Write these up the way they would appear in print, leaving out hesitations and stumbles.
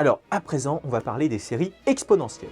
Alors, à présent, on va parler des séries exponentielles.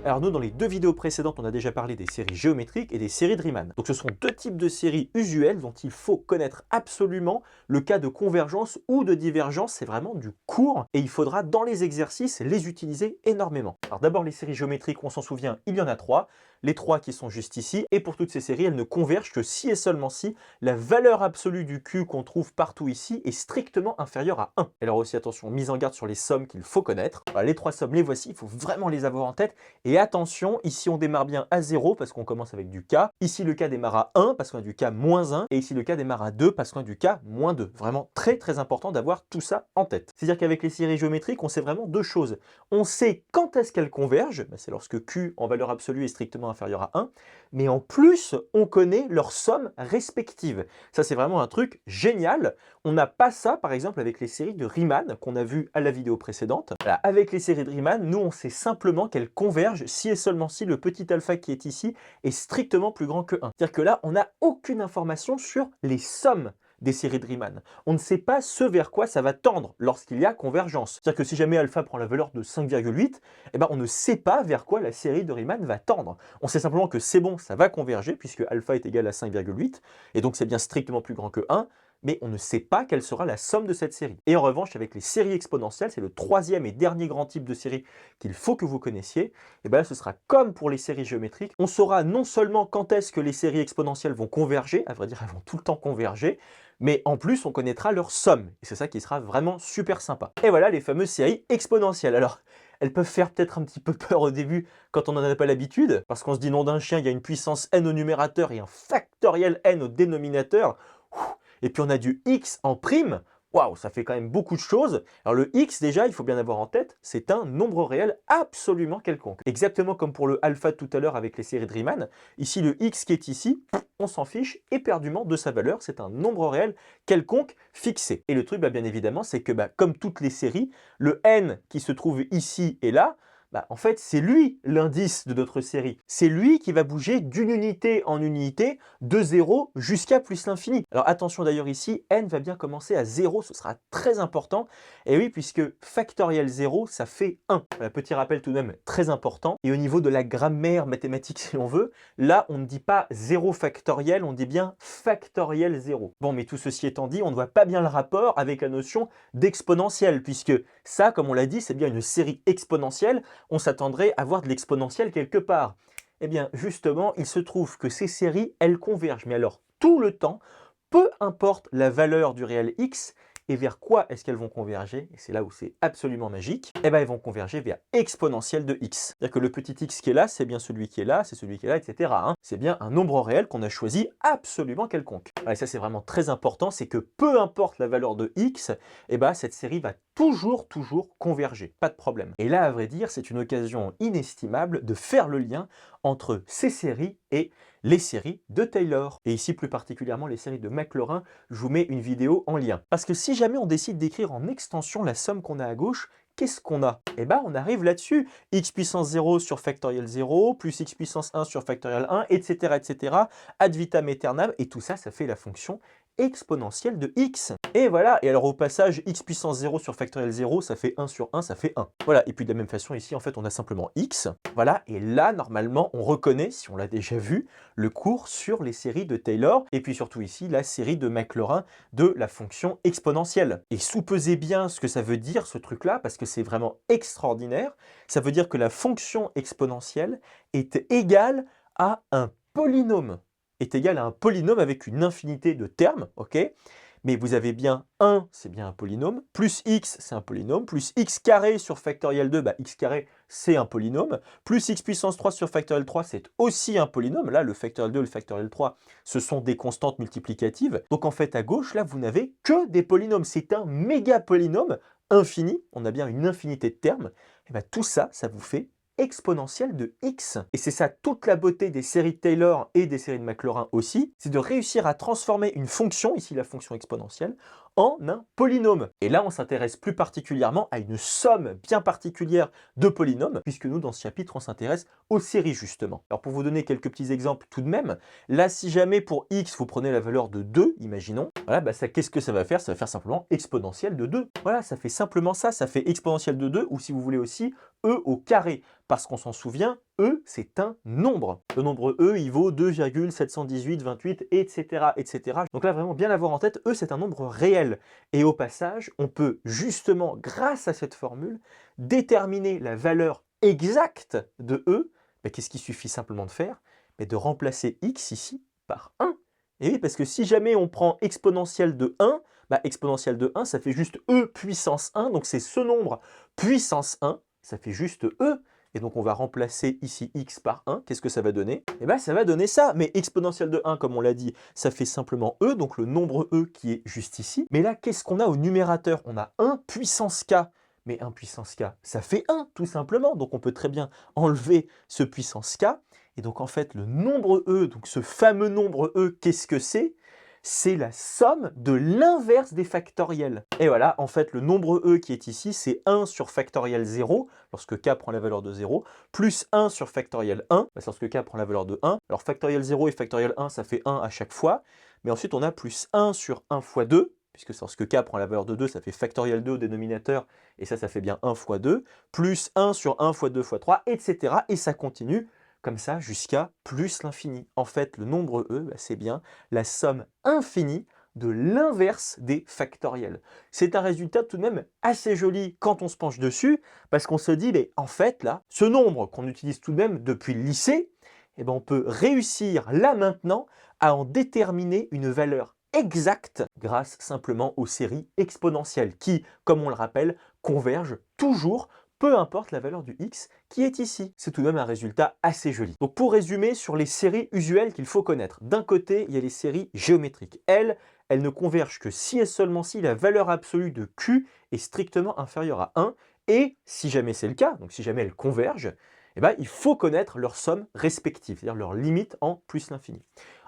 Alors nous, dans les deux vidéos précédentes, on a déjà parlé des séries géométriques et des séries de Riemann. Donc ce sont deux types de séries usuelles dont il faut connaître absolument le cas de convergence ou de divergence. C'est vraiment du cours et il faudra dans les exercices les utiliser énormément. Alors d'abord les séries géométriques, on s'en souvient, il y en a trois. Les trois qui sont juste ici. Et pour toutes ces séries, elles ne convergent que si et seulement si la valeur absolue du Q qu'on trouve partout ici est strictement inférieure à 1. Et alors aussi attention, mise en garde sur les sommes qu'il faut connaître. Voilà, les trois sommes, les voici, il faut vraiment les avoir en tête. Et attention, ici on démarre bien à 0 parce qu'on commence avec du K. Ici le K démarre à 1 parce qu'on a du K moins 1. Et ici le K démarre à 2 parce qu'on a du K moins 2. Vraiment très très important d'avoir tout ça en tête. C'est-à-dire qu'avec les séries géométriques, on sait vraiment deux choses. On sait quand est-ce qu'elles convergent, c'est lorsque Q en valeur absolue est strictement inférieur à 1. Mais en plus, on connaît leurs sommes respectives. Ça c'est vraiment un truc génial. On n'a pas ça par exemple avec les séries de Riemann qu'on a vu à la vidéo précédente. Voilà, avec les séries de Riemann, nous on sait simplement qu'elles convergent si et seulement si le petit alpha qui est ici est strictement plus grand que 1. C'est-à-dire que là, on n'a aucune information sur les sommes des séries de Riemann. On ne sait pas ce vers quoi ça va tendre lorsqu'il y a convergence. C'est-à-dire que si jamais alpha prend la valeur de 5,8, on ne sait pas vers quoi la série de Riemann va tendre. On sait simplement que c'est bon, ça va converger puisque alpha est égal à 5,8 et donc c'est bien strictement plus grand que 1. Mais on ne sait pas quelle sera la somme de cette série. Et en revanche, avec les séries exponentielles, c'est le troisième et dernier grand type de série qu'il faut que vous connaissiez. Et bien là, ce sera comme pour les séries géométriques. On saura non seulement quand est-ce que les séries exponentielles vont converger, à vrai dire, elles vont tout le temps converger, mais en plus, on connaîtra leur somme. Et c'est ça qui sera vraiment super sympa. Et voilà les fameuses séries exponentielles. Alors, elles peuvent faire peut-être un petit peu peur au début quand on n'en a pas l'habitude, parce qu'on se dit nom d'un chien, il y a une puissance n au numérateur et un factoriel n au dénominateur. Et puis on a du x en prime. Waouh, ça fait quand même beaucoup de choses. Alors le x, déjà, il faut bien avoir en tête, c'est un nombre réel absolument quelconque. Exactement comme pour le alpha tout à l'heure avec les séries de Riemann. Ici, le x qui est ici, on s'en fiche éperdument de sa valeur. C'est un nombre réel quelconque fixé. Et le truc, bien évidemment, c'est que comme toutes les séries, le n qui se trouve ici et là, en fait, c'est lui l'indice de notre série. C'est lui qui va bouger d'une unité en unité, de 0 jusqu'à plus l'infini. Alors attention d'ailleurs ici, n va bien commencer à 0, ce sera très important. Et oui, puisque factoriel 0, ça fait 1. Un petit rappel tout de même très important. Et au niveau de la grammaire mathématique, si l'on veut, là, on ne dit pas 0 factoriel, on dit bien factoriel 0. Bon, mais tout ceci étant dit, on ne voit pas bien le rapport avec la notion d'exponentielle, puisque ça, comme on l'a dit, c'est bien une série exponentielle. On s'attendrait à voir de l'exponentielle quelque part. Eh bien, justement, il se trouve que ces séries, elles convergent. Mais alors, tout le temps, peu importe la valeur du réel x, et vers quoi est-ce qu'elles vont converger? Et c'est là où c'est absolument magique. Elles vont converger vers exponentielle de x. C'est-à-dire que le petit x qui est là, c'est bien celui qui est là, c'est celui qui est là, etc. C'est bien un nombre réel qu'on a choisi absolument quelconque. Et ça, c'est vraiment très important, c'est que peu importe la valeur de x, cette série va toujours converger, pas de problème. Et là, à vrai dire, c'est une occasion inestimable de faire le lien entre ces séries et les séries de Taylor. Et ici, plus particulièrement, les séries de Maclaurin, je vous mets une vidéo en lien. Parce que si jamais on décide d'écrire en extension la somme qu'on a à gauche, qu'est-ce qu'on a? On arrive là-dessus. X puissance 0 sur factoriel 0, plus x puissance 1 sur factoriel 1, etc. ad vitam aeternam. Et tout ça, ça fait la fonction exponentielle de x. Et voilà, et alors au passage, x puissance 0 sur factoriel 0, ça fait 1 sur 1, ça fait 1. Voilà, et puis de la même façon ici, en fait, on a simplement x. Voilà, et là, normalement, on reconnaît, si on l'a déjà vu, le cours sur les séries de Taylor, et puis surtout ici, la série de Maclaurin de la fonction exponentielle. Et sous-pesez bien ce que ça veut dire, ce truc-là, parce que c'est vraiment extraordinaire. Ça veut dire que la fonction exponentielle est égale à un polynôme. Est égal à un polynôme avec une infinité de termes, ok? Mais vous avez bien 1, c'est bien un polynôme, plus x, c'est un polynôme, plus x carré sur factoriel 2, x carré, c'est un polynôme, plus x puissance 3 sur factoriel 3, c'est aussi un polynôme. Là, le factoriel 2 et le factoriel 3, ce sont des constantes multiplicatives. Donc en fait, à gauche, là, vous n'avez que des polynômes. C'est un méga polynôme infini. On a bien une infinité de termes. Et tout ça, ça vous fait exponentielle de x. Et c'est ça toute la beauté des séries de Taylor et des séries de Maclaurin aussi, c'est de réussir à transformer une fonction, ici la fonction exponentielle, en un polynôme. Et là, on s'intéresse plus particulièrement à une somme bien particulière de polynômes, puisque nous, dans ce chapitre, on s'intéresse aux séries, justement. Alors, pour vous donner quelques petits exemples tout de même, là, si jamais pour x, vous prenez la valeur de 2, imaginons, voilà, bah ça, qu'est-ce que ça va faire? Ça va faire simplement exponentielle de 2. Voilà, ça fait simplement ça, ça fait exponentielle de 2, ou si vous voulez aussi, e au carré, parce qu'on s'en souvient, e, c'est un nombre. Le nombre e, il vaut 2,718, 28, etc., etc. Donc là, vraiment bien l'avoir en tête, e, c'est un nombre réel. Et au passage, on peut justement, grâce à cette formule, déterminer la valeur exacte de e. Mais qu'est-ce qu'il suffit simplement de faire? Mais de remplacer x ici par 1. Et oui, parce que si jamais on prend exponentielle de 1, bah, exponentielle de 1, ça fait juste e puissance 1, donc c'est ce nombre puissance 1, ça fait juste e. Et donc on va remplacer ici x par 1, qu'est-ce que ça va donner? Eh bien ça va donner ça, mais exponentielle de 1, comme on l'a dit, ça fait simplement e, donc le nombre e qui est juste ici. Mais là, qu'est-ce qu'on a au numérateur? On a 1 puissance k, mais 1 puissance k, ça fait 1, tout simplement. Donc on peut très bien enlever ce puissance k, et donc en fait le nombre e, donc ce fameux nombre e, qu'est-ce que c'est? C'est la somme de l'inverse des factoriels. Et voilà, en fait, le nombre e qui est ici, c'est 1 sur factoriel 0, lorsque k prend la valeur de 0, plus 1 sur factoriel 1, lorsque k prend la valeur de 1. Alors factoriel 0 et factoriel 1, ça fait 1 à chaque fois, mais ensuite on a plus 1 sur 1 fois 2, puisque lorsque k prend la valeur de 2, ça fait factoriel 2 au dénominateur, et ça fait bien 1 fois 2, plus 1 sur 1 fois 2 fois 3, etc. Et ça continue comme ça jusqu'à plus l'infini. En fait, le nombre e, c'est bien la somme infinie de l'inverse des factoriels. C'est un résultat tout de même assez joli quand on se penche dessus, parce qu'on se dit, mais en fait, là, ce nombre qu'on utilise tout de même depuis le lycée, eh ben, on peut réussir là maintenant à en déterminer une valeur exacte grâce simplement aux séries exponentielles qui, comme on le rappelle, convergent toujours, peu importe la valeur du x qui est ici. C'est tout de même un résultat assez joli. Donc pour résumer, sur les séries usuelles qu'il faut connaître, d'un côté, il y a les séries géométriques. Elles ne convergent que si et seulement si la valeur absolue de q est strictement inférieure à 1, et si jamais c'est le cas, donc si jamais elles convergent, eh ben, il faut connaître leur somme respective, c'est-à-dire leur limite en plus l'infini.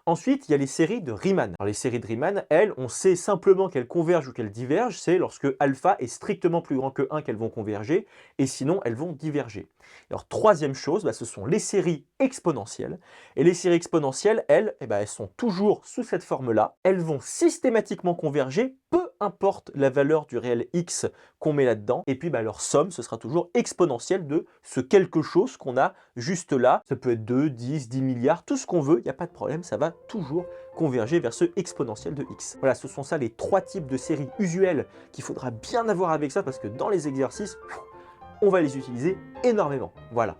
Ensuite, il y a les séries de Riemann. Alors, les séries de Riemann, elles, on sait simplement qu'elles convergent ou qu'elles divergent, c'est lorsque alpha est strictement plus grand que 1 qu'elles vont converger, et sinon elles vont diverger. Alors, troisième chose, ce sont les séries exponentielles. Et les séries exponentielles, elles, elles sont toujours sous cette forme-là. Elles vont systématiquement converger, peu importe la valeur du réel x qu'on met là-dedans. Et puis, leur somme, ce sera toujours exponentielle de ce quelque chose qu'on a juste là. Ça peut être 2, 10, 10 milliards, tout ce qu'on veut, il n'y a pas de problème, ça va toujours converger vers ce exponentiel de x. Voilà, ce sont ça les trois types de séries usuelles qu'il faudra bien avoir avec ça, parce que dans les exercices, on va les utiliser énormément. Voilà.